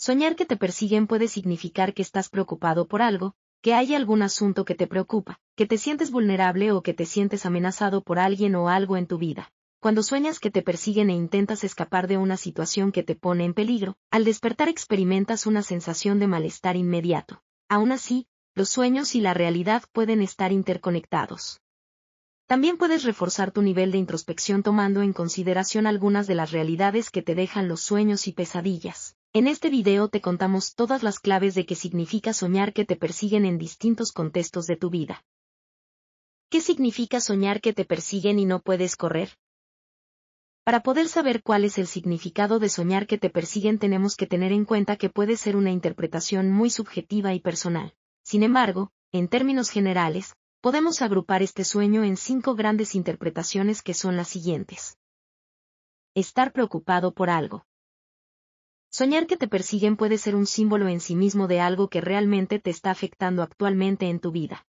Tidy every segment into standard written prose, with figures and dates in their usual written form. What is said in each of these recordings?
Soñar que te persiguen puede significar que estás preocupado por algo, que hay algún asunto que te preocupa, que te sientes vulnerable o que te sientes amenazado por alguien o algo en tu vida. Cuando sueñas que te persiguen e intentas escapar de una situación que te pone en peligro, al despertar experimentas una sensación de malestar inmediato. Aún así, los sueños y la realidad pueden estar interconectados. También puedes reforzar tu nivel de introspección tomando en consideración algunas de las realidades que te dejan los sueños y pesadillas. En este video te contamos todas las claves de qué significa soñar que te persiguen en distintos contextos de tu vida. ¿Qué significa soñar que te persiguen y no puedes correr? Para poder saber cuál es el significado de soñar que te persiguen tenemos que tener en cuenta que puede ser una interpretación muy subjetiva y personal. Sin embargo, en términos generales, podemos agrupar este sueño en 5 grandes interpretaciones que son las siguientes. Estar preocupado por algo. Soñar que te persiguen puede ser un símbolo en sí mismo de algo que realmente te está afectando actualmente en tu vida.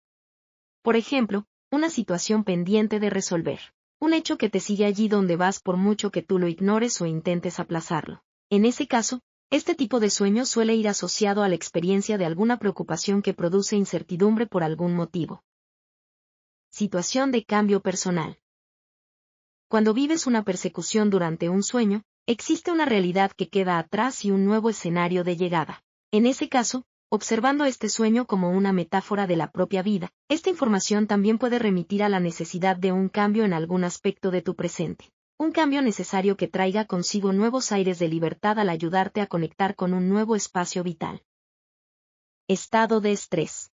Por ejemplo, una situación pendiente de resolver. Un hecho que te sigue allí donde vas por mucho que tú lo ignores o intentes aplazarlo. En ese caso, este tipo de sueño suele ir asociado a la experiencia de alguna preocupación que produce incertidumbre por algún motivo. Situación de cambio personal. Cuando vives una persecución durante un sueño, existe una realidad que queda atrás y un nuevo escenario de llegada. En ese caso, observando este sueño como una metáfora de la propia vida, esta información también puede remitir a la necesidad de un cambio en algún aspecto de tu presente. Un cambio necesario que traiga consigo nuevos aires de libertad al ayudarte a conectar con un nuevo espacio vital. Estado de estrés.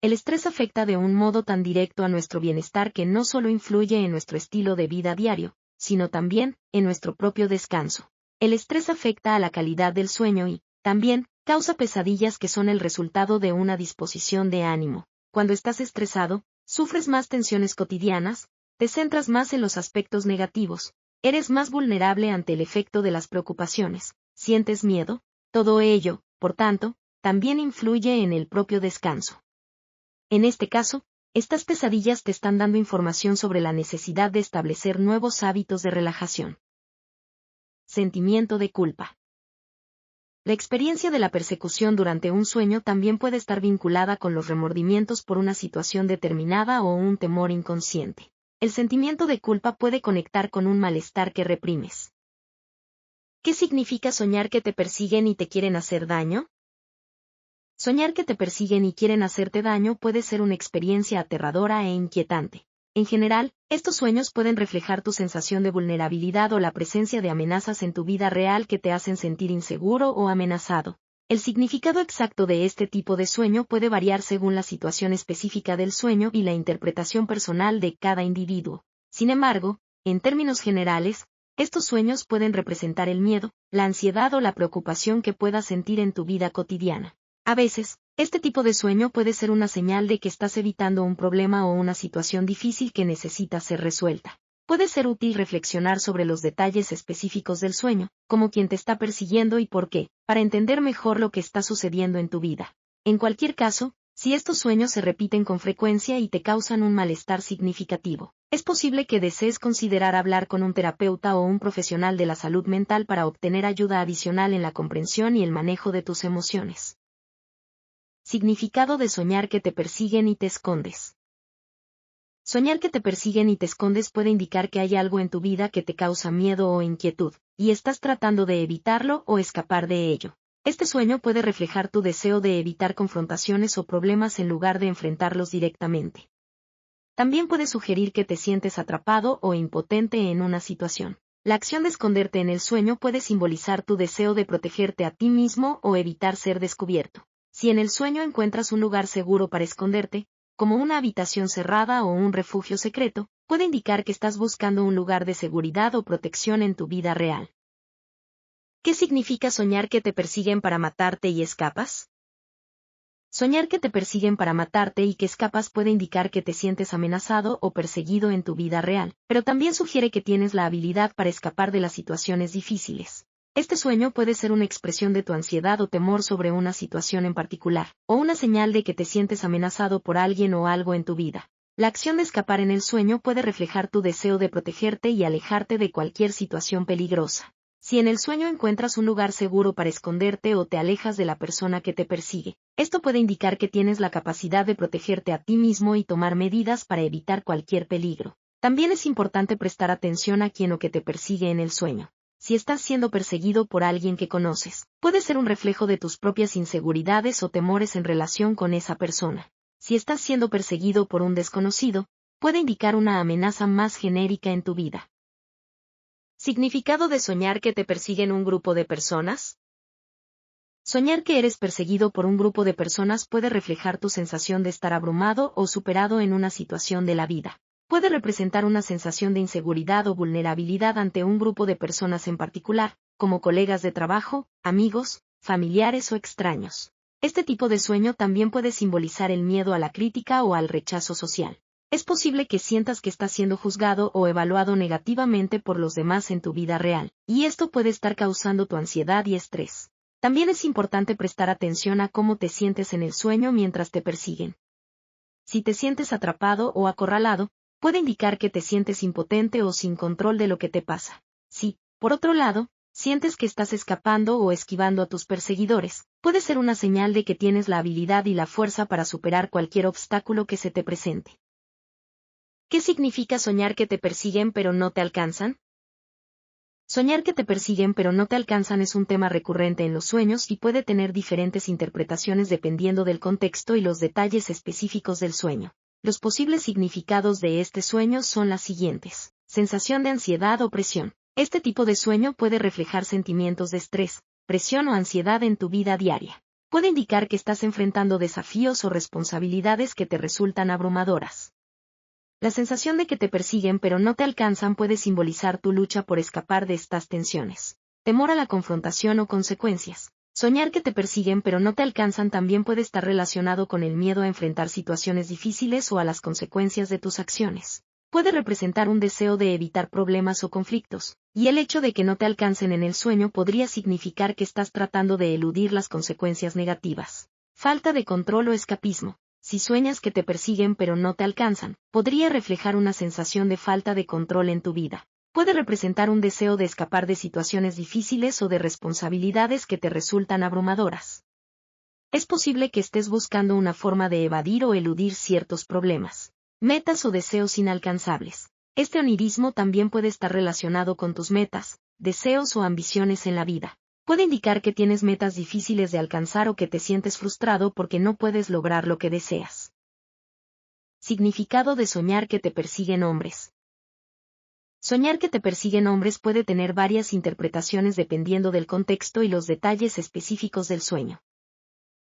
El estrés afecta de un modo tan directo a nuestro bienestar que no solo influye en nuestro estilo de vida diario, sino también en nuestro propio descanso. El estrés afecta a la calidad del sueño y, también, causa pesadillas que son el resultado de una disposición de ánimo. Cuando estás estresado, sufres más tensiones cotidianas, te centras más en los aspectos negativos, eres más vulnerable ante el efecto de las preocupaciones, sientes miedo, todo ello, por tanto, también influye en el propio descanso. En este caso, estas pesadillas te están dando información sobre la necesidad de establecer nuevos hábitos de relajación. Sentimiento de culpa. La experiencia de la persecución durante un sueño también puede estar vinculada con los remordimientos por una situación determinada o un temor inconsciente. El sentimiento de culpa puede conectar con un malestar que reprimes. ¿Qué significa soñar que te persiguen y te quieren hacer daño? Soñar que te persiguen y quieren hacerte daño puede ser una experiencia aterradora e inquietante. En general, estos sueños pueden reflejar tu sensación de vulnerabilidad o la presencia de amenazas en tu vida real que te hacen sentir inseguro o amenazado. El significado exacto de este tipo de sueño puede variar según la situación específica del sueño y la interpretación personal de cada individuo. Sin embargo, en términos generales, estos sueños pueden representar el miedo, la ansiedad o la preocupación que puedas sentir en tu vida cotidiana. A veces, este tipo de sueño puede ser una señal de que estás evitando un problema o una situación difícil que necesita ser resuelta. Puede ser útil reflexionar sobre los detalles específicos del sueño, como quién te está persiguiendo y por qué, para entender mejor lo que está sucediendo en tu vida. En cualquier caso, si estos sueños se repiten con frecuencia y te causan un malestar significativo, es posible que desees considerar hablar con un terapeuta o un profesional de la salud mental para obtener ayuda adicional en la comprensión y el manejo de tus emociones. Significado de soñar que te persiguen y te escondes. Soñar que te persiguen y te escondes puede indicar que hay algo en tu vida que te causa miedo o inquietud, y estás tratando de evitarlo o escapar de ello. Este sueño puede reflejar tu deseo de evitar confrontaciones o problemas en lugar de enfrentarlos directamente. También puede sugerir que te sientes atrapado o impotente en una situación. La acción de esconderte en el sueño puede simbolizar tu deseo de protegerte a ti mismo o evitar ser descubierto. Si en el sueño encuentras un lugar seguro para esconderte, como una habitación cerrada o un refugio secreto, puede indicar que estás buscando un lugar de seguridad o protección en tu vida real. ¿Qué significa soñar que te persiguen para matarte y escapas? Soñar que te persiguen para matarte y que escapas puede indicar que te sientes amenazado o perseguido en tu vida real, pero también sugiere que tienes la habilidad para escapar de las situaciones difíciles. Este sueño puede ser una expresión de tu ansiedad o temor sobre una situación en particular, o una señal de que te sientes amenazado por alguien o algo en tu vida. La acción de escapar en el sueño puede reflejar tu deseo de protegerte y alejarte de cualquier situación peligrosa. Si en el sueño encuentras un lugar seguro para esconderte o te alejas de la persona que te persigue, esto puede indicar que tienes la capacidad de protegerte a ti mismo y tomar medidas para evitar cualquier peligro. También es importante prestar atención a quien o que te persigue en el sueño. Si estás siendo perseguido por alguien que conoces, puede ser un reflejo de tus propias inseguridades o temores en relación con esa persona. Si estás siendo perseguido por un desconocido, puede indicar una amenaza más genérica en tu vida. ¿Significado de soñar que te persiguen un grupo de personas? Soñar que eres perseguido por un grupo de personas puede reflejar tu sensación de estar abrumado o superado en una situación de la vida. Puede representar una sensación de inseguridad o vulnerabilidad ante un grupo de personas en particular, como colegas de trabajo, amigos, familiares o extraños. Este tipo de sueño también puede simbolizar el miedo a la crítica o al rechazo social. Es posible que sientas que estás siendo juzgado o evaluado negativamente por los demás en tu vida real, y esto puede estar causando tu ansiedad y estrés. También es importante prestar atención a cómo te sientes en el sueño mientras te persiguen. Si te sientes atrapado o acorralado, puede indicar que te sientes impotente o sin control de lo que te pasa. Si, por otro lado, sientes que estás escapando o esquivando a tus perseguidores, puede ser una señal de que tienes la habilidad y la fuerza para superar cualquier obstáculo que se te presente. ¿Qué significa soñar que te persiguen pero no te alcanzan? Soñar que te persiguen pero no te alcanzan es un tema recurrente en los sueños y puede tener diferentes interpretaciones dependiendo del contexto y los detalles específicos del sueño. Los posibles significados de este sueño son las siguientes. Sensación de ansiedad o presión. Este tipo de sueño puede reflejar sentimientos de estrés, presión o ansiedad en tu vida diaria. Puede indicar que estás enfrentando desafíos o responsabilidades que te resultan abrumadoras. La sensación de que te persiguen pero no te alcanzan puede simbolizar tu lucha por escapar de estas tensiones. Temor a la confrontación o consecuencias. Soñar que te persiguen pero no te alcanzan también puede estar relacionado con el miedo a enfrentar situaciones difíciles o a las consecuencias de tus acciones. Puede representar un deseo de evitar problemas o conflictos, y el hecho de que no te alcancen en el sueño podría significar que estás tratando de eludir las consecuencias negativas. Falta de control o escapismo. Si sueñas que te persiguen pero no te alcanzan, podría reflejar una sensación de falta de control en tu vida. Puede representar un deseo de escapar de situaciones difíciles o de responsabilidades que te resultan abrumadoras. Es posible que estés buscando una forma de evadir o eludir ciertos problemas, metas o deseos inalcanzables. Este onirismo también puede estar relacionado con tus metas, deseos o ambiciones en la vida. Puede indicar que tienes metas difíciles de alcanzar o que te sientes frustrado porque no puedes lograr lo que deseas. Significado de soñar que te persiguen hombres. Soñar que te persiguen hombres puede tener varias interpretaciones dependiendo del contexto y los detalles específicos del sueño.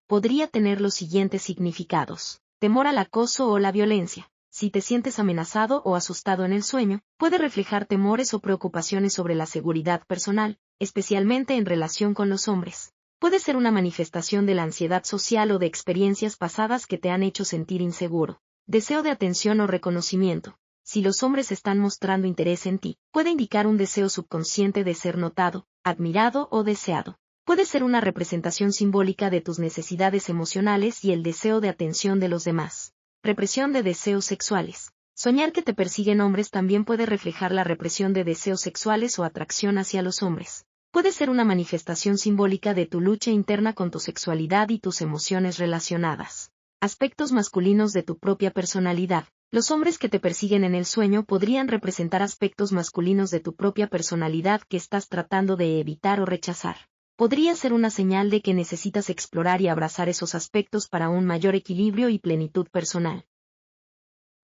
Podría tener los siguientes significados. Temor al acoso o la violencia. Si te sientes amenazado o asustado en el sueño, puede reflejar temores o preocupaciones sobre la seguridad personal, especialmente en relación con los hombres. Puede ser una manifestación de la ansiedad social o de experiencias pasadas que te han hecho sentir inseguro. Deseo de atención o reconocimiento. Si los hombres están mostrando interés en ti, puede indicar un deseo subconsciente de ser notado, admirado o deseado. Puede ser una representación simbólica de tus necesidades emocionales y el deseo de atención de los demás. Represión de deseos sexuales. Soñar que te persiguen hombres también puede reflejar la represión de deseos sexuales o atracción hacia los hombres. Puede ser una manifestación simbólica de tu lucha interna con tu sexualidad y tus emociones relacionadas. Aspectos masculinos de tu propia personalidad. Los hombres que te persiguen en el sueño podrían representar aspectos masculinos de tu propia personalidad que estás tratando de evitar o rechazar. Podría ser una señal de que necesitas explorar y abrazar esos aspectos para un mayor equilibrio y plenitud personal.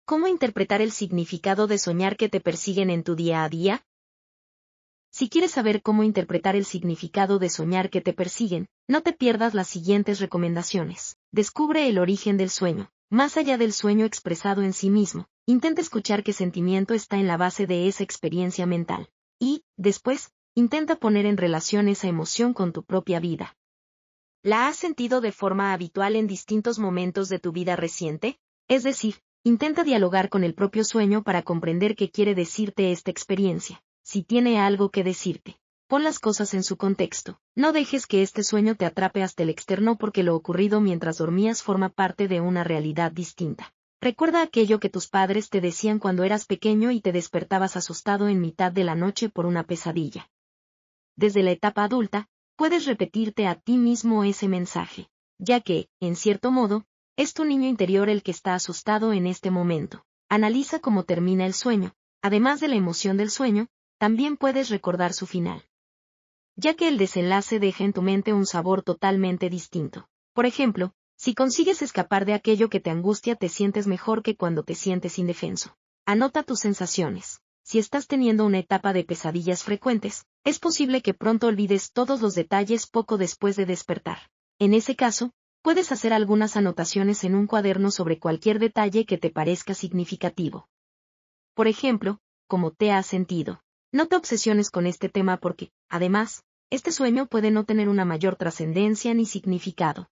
¿Cómo interpretar el significado de soñar que te persiguen en tu día a día? Si quieres saber cómo interpretar el significado de soñar que te persiguen, no te pierdas las siguientes recomendaciones. Descubre el origen del sueño. Más allá del sueño expresado en sí mismo, intenta escuchar qué sentimiento está en la base de esa experiencia mental. Y, después, intenta poner en relación esa emoción con tu propia vida. ¿La has sentido de forma habitual en distintos momentos de tu vida reciente? Es decir, intenta dialogar con el propio sueño para comprender qué quiere decirte esta experiencia. Si tiene algo que decirte, pon las cosas en su contexto. No dejes que este sueño te atrape hasta el externo porque lo ocurrido mientras dormías forma parte de una realidad distinta. Recuerda aquello que tus padres te decían cuando eras pequeño y te despertabas asustado en mitad de la noche por una pesadilla. desde la etapa adulta, puedes repetirte a ti mismo ese mensaje, ya que, en cierto modo, es tu niño interior el que está asustado en este momento. Analiza cómo termina el sueño. Además de la emoción del sueño, también puedes recordar su final, ya que el desenlace deja en tu mente un sabor totalmente distinto. Por ejemplo, si consigues escapar de aquello que te angustia, te sientes mejor que cuando te sientes indefenso. Anota tus sensaciones. Si estás teniendo una etapa de pesadillas frecuentes, es posible que pronto olvides todos los detalles poco después de despertar. En ese caso, puedes hacer algunas anotaciones en un cuaderno sobre cualquier detalle que te parezca significativo. Por ejemplo, ¿cómo te has sentido? No te obsesiones con este tema porque, además, este sueño puede no tener una mayor trascendencia ni significado.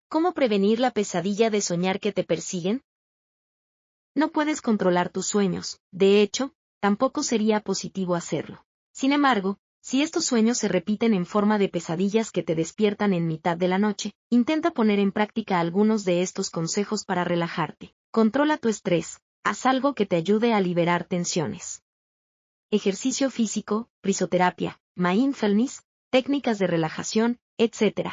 ¿Cómo prevenir la pesadilla de soñar que te persiguen? No puedes controlar tus sueños, de hecho, tampoco sería positivo hacerlo. Sin embargo, si estos sueños se repiten en forma de pesadillas que te despiertan en mitad de la noche, intenta poner en práctica algunos de estos consejos para relajarte. Controla tu estrés, haz algo que te ayude a liberar tensiones. Ejercicio físico, risoterapia, mindfulness, técnicas de relajación, etc.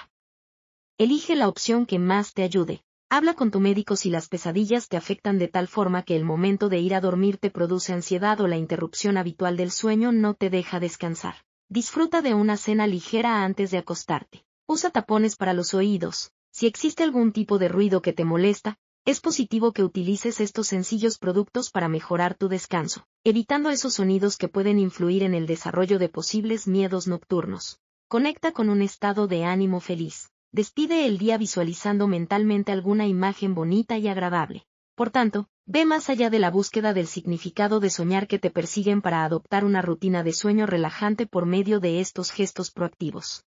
Elige la opción que más te ayude. Habla con tu médico si las pesadillas te afectan de tal forma que el momento de ir a dormir te produce ansiedad o la interrupción habitual del sueño no te deja descansar. Disfruta de una cena ligera antes de acostarte. Usa tapones para los oídos. Si existe algún tipo de ruido que te molesta, es positivo que utilices estos sencillos productos para mejorar tu descanso, evitando esos sonidos que pueden influir en el desarrollo de posibles miedos nocturnos. Conecta con un estado de ánimo feliz. Despide el día visualizando mentalmente alguna imagen bonita y agradable. Por tanto, ve más allá de la búsqueda del significado de soñar que te persiguen para adoptar una rutina de sueño relajante por medio de estos gestos proactivos.